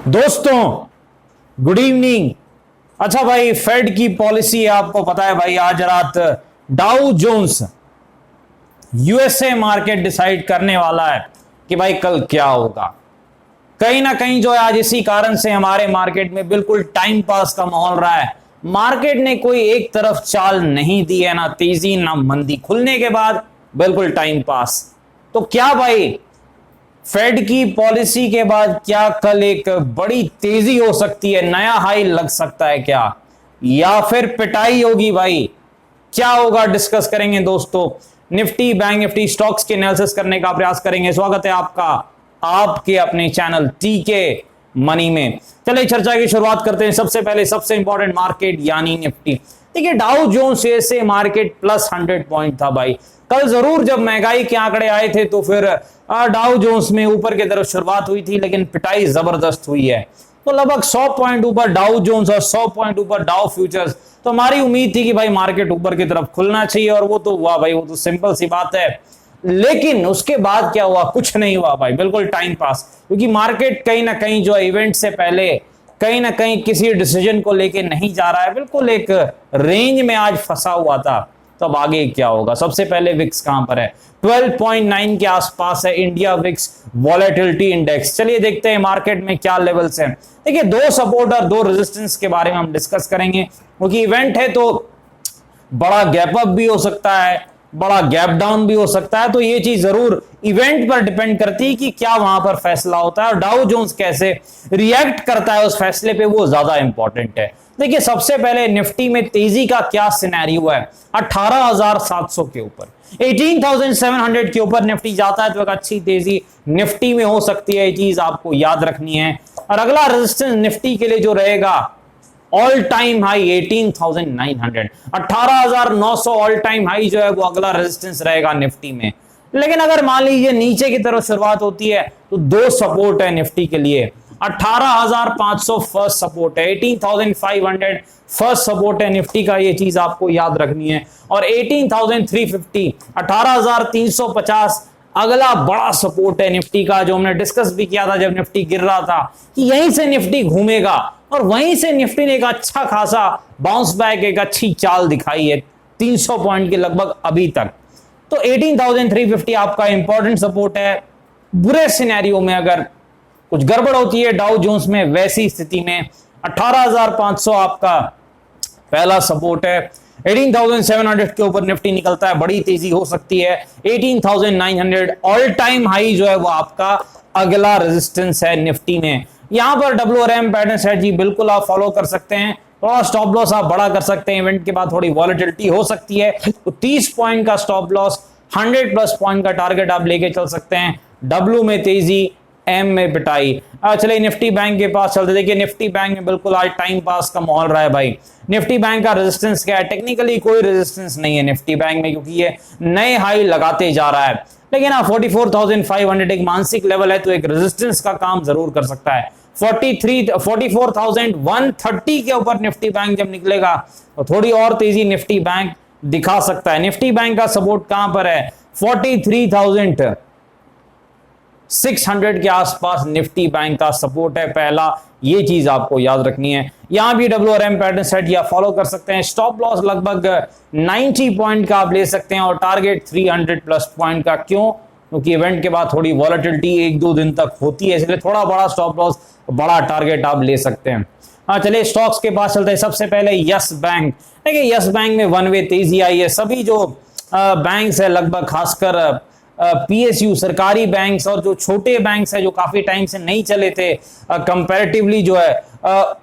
दोस्तों good evening. अच्छा भाई, फेड की पॉलिसी आपको पता है भाई। आज रात Dow Jones USA market decide करने वाला है कि भाई कल क्या होगा। कहीं ना कहीं जो है आज इसी कारण से हमारे मार्केट में बिल्कुल टाइम पास का माहौल रहा है। मार्केट ने कोई एक तरफ चाल नहीं दी है, ना तेजी ना मंदी। खुलने के बाद बिल्कुल टाइम पास। तो क्या भाई फेड की पॉलिसी के बाद क्या कल एक बड़ी तेजी हो सकती है, नया हाई लग सकता है क्या, या फिर पिटाई होगी भाई? क्या होगा डिस्कस करेंगे दोस्तों। निफ्टी बैंक निफ्टी स्टॉक्स के एनालिसिस करने का प्रयास करेंगे। स्वागत है आपका आपके अपने चैनल टीके मनी में। चलिए चर्चा की शुरुआत करते हैं। सबसे पहले सबसे इंपॉर्टेंट मार्केट यानी निफ्टी। देखिए डाउ जोन्स से मार्केट प्लस 100 पॉइंट था भाई। कल जरूर जब महंगाई के आंकड़े आए थे तो फिर डाउ जोन्स में ऊपर की तरफ शुरुआत हुई थी, लेकिन पिटाई जबरदस्त हुई है। तो लगभग 100 पॉइंट ऊपर डाउ जोन्स और 100 पॉइंट ऊपर डाउ फ्यूचर्स। तो हमारी उम्मीद थी कि भाई मार्केट ऊपर की तरफ खुलना चाहिए, और वो तो हुआ भाई, वो तो सिंपल सी बात है। लेकिन उसके बाद क्या हुआ? कुछ नहीं हुआ भाई, बिल्कुल टाइम पास। क्योंकि मार्केट कहीं ना कहीं जो इवेंट से पहले कहीं ना कहीं किसी डिसीजन को लेके नहीं जा रहा है, बिल्कुल एक रेंज में आज फंसा हुआ था। तो अब आगे क्या होगा? सबसे पहले विक्स कहां पर है? 12.9 के आसपास है इंडिया विक्स वॉलेटिलिटी इंडेक्स। चलिए देखते हैं मार्केट में क्या लेवल्स हैं। देखिए दो सपोर्ट और दो रेजिस्टेंस के बारे में हम डिस्कस करेंगे, क्योंकि इवेंट है तो बड़ा गैप अप भी हो सकता है, बड़ा गैप डाउन भी हो सकता है। तो ये चीज जरूर इवेंट पर डिपेंड करती है कि क्या वहां पर फैसला होता है, और डाउ जोन्स कैसे रिएक्ट करता है उस फैसले पे, वो ज्यादा इंपॉर्टेंट है। देखिए सबसे पहले निफ्टी में तेजी का क्या सिनेरियो है। 18,700 के ऊपर, 18,700 के ऊपर निफ्टी जाता है तो एक अच्छी तेजी निफ्टी में हो सकती है। ये चीज आपको याद रखनी है। और अगला रेजिस्टेंस निफ्टी के लिए जो रहेगा, all time high 18,900, 18,900 all time high जो है वो अगला रेजिस्टेंस रहेगा निफ्टी में। लेकिन अगर मान लीजिए नीचे की तरफ शुरुआत होती है तो दो सपोर्ट है निफ्टी के लिए। 18,500 फर्स्ट सपोर्ट है, 18,500 फर्स्ट सपोर्ट है निफ्टी का, ये चीज आपको याद रखनी है। और 18,350, 18,350 अगला बड़ा सपोर्ट है निफ्टी का, जो हमने डिस्कस भी किया था जब निफ्टी गिर रहा था कि यहीं से निफ्टी घूमेगा। और वहीं से निफ्टी ने एक अच्छा खासा बाउंस बैक, एक अच्छी चाल दिखाई है 300 पॉइंट के लगभग अभी तक। तो 18,350 आपका इंपॉर्टेंट सपोर्ट है। बुरे सिनेरियो में अगर कुछ गड़बड़ होती है डाउ जोन्स में, वैसी स्थिति में 18,500 आपका पहला सपोर्ट है। 18,700 के ऊपर निफ्टी निकलता है, बड़ी तेजी हो सकती है। 18,900 ऑल टाइम हाई जो है वो आपका अगला रेजिस्टेंस है निफ्टी में। यहां पर WRM पैटर्न स्ट्रेटजी बिल्कुल आप फॉलो कर सकते हैं। थोड़ा स्टॉप लॉस आप बड़ा कर सकते हैं, इवेंट के बाद थोड़ी वॉलेटिलिटी हो सकती है तो 30 पॉइंट का स्टॉप लॉस, 100 प्लस पॉइंट का टारगेट आप लेके चल सकते हैं। W में तेजी, M में पिटाई। चलिए निफ्टी बैंक के पास चलते। देखिए निफ्टी बैंक में बिल्कुल आज टाइम पास का माहौल रहा है भाई। निफ्टी बैंक का रेजिस्टेंस क्या है? टेक्निकली कोई रेजिस्टेंस नहीं है निफ्टी बैंक में, क्योंकि ये नए हाई लगाते जा रहा है। लेकिन 44,500 एक मानसिक लेवल है, तो एक रेजिस्टेंस का काम जरूर कर सकता है। 44,130 के ऊपर निफ्टी बैंक जब निकलेगा तो थोड़ी और तेजी निफ्टी बैंक दिखा सकता है। निफ्टी बैंक का सपोर्ट कहां पर है? 43,600 के आसपास निफ्टी बैंक का सपोर्ट है पहला। ये चीज आपको याद रखनी है। यहां भी WRM पैटर्न सेट या फॉलो कर सकते हैं। स्टॉप लॉस लगभग 90 पॉइंट का आप ले सकते हैं, और टारगेट 300 प्लस पॉइंट का। क्यों? क्योंकि इवेंट के बाद थोड़ी वॉलेटिलिटी 1-2 दिन तक होती है, इसलिए थोड़ा बड़ा स्टॉप लॉस, बड़ा टारगेट आप ले सकते हैं। हाँ चलिए स्टॉक्स के पास चलते हैं। सबसे पहले यस बैंक। देखिए यस बैंक में वन वे तेजी आई है। सभी जो बैंक्स है लगभग, खासकर PSU सरकारी बैंक्स और जो छोटे बैंक्स है जो काफी टाइम से नहीं चले थे कंपैरेटिवली जो है,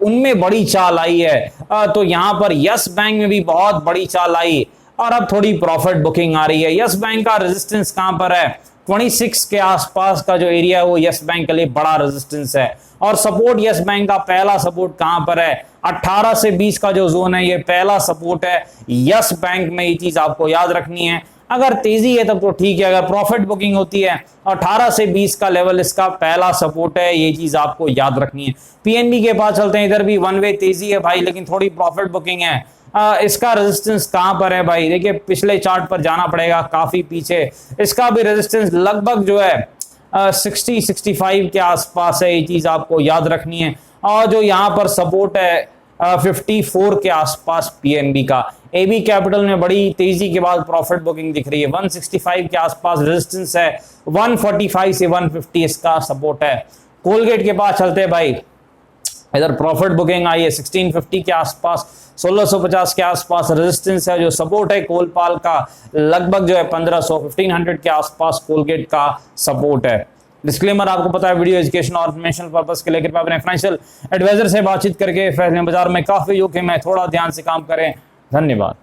उनमें बड़ी चाल आई है। तो यहां पर यस बैंक में भी बहुत बड़ी चाल आई, और अब थोड़ी प्रॉफिट बुकिंग आ रही है। यस बैंक का रेजिस्टेंस कहां पर है? 26 के आसपास का जो एरिया है वो यस बैंक के लिए बड़ा रेजिस्टेंस है। और सपोर्ट यस बैंक का पहला सपोर्ट कहां पर है? 18 से 20 का जो जोन है, ये पहला सपोर्ट है यस बैंक में। ये चीज आपको याद रखनी है। अगर तेजी है तब तो ठीक है, अगर प्रॉफिट बुकिंग होती है 18 से 20 का लेवल इसका पहला सपोर्ट है। ये चीज आपको याद रखनी है। PNB के पास चलते हैं। इधर भी वन वे तेजी है भाई, लेकिन थोड़ी प्रॉफिट बुकिंग है। इसका रेजिस्टेंस कहां पर है भाई? देखिए पिछले चार्ट पर जाना पड़ेगा काफी पीछे। इसका भी रेजिस्टेंस लगभग जो है 60-65 के आसपास है, ये चीज आपको याद रखनी है। और जो यहाँ पर सपोर्ट है 54 के आसपास पीएनबी का। एबी कैपिटल में बड़ी तेजी के बाद प्रॉफिट बुकिंग दिख रही है, 165 के आसपास रेजिस्टेंस है, 145 से 150 इसका सपोर्ट है। कोलगेट के पास चलते हैं भाई, इधर प्रॉफिट बुकिंग आई है 1650 के आसपास, 1650 के आसपास रेजिस्टेंस है, जो सपोर्ट है कोलपाल का लगभग जो है 1500 के आसपास कोलगेट का सपोर्ट है। डिस्क्लेमर, आपको पता है वीडियो एजुकेशन और इन्फॉर्मेशनल पर्पस के लिए कृपया अपने फाइनेंशियल एडवाइजर से बातचीत करके फैसले बाजार में काफी जोखिम है, थोड़ा ध्यान से काम करें। धन्यवाद।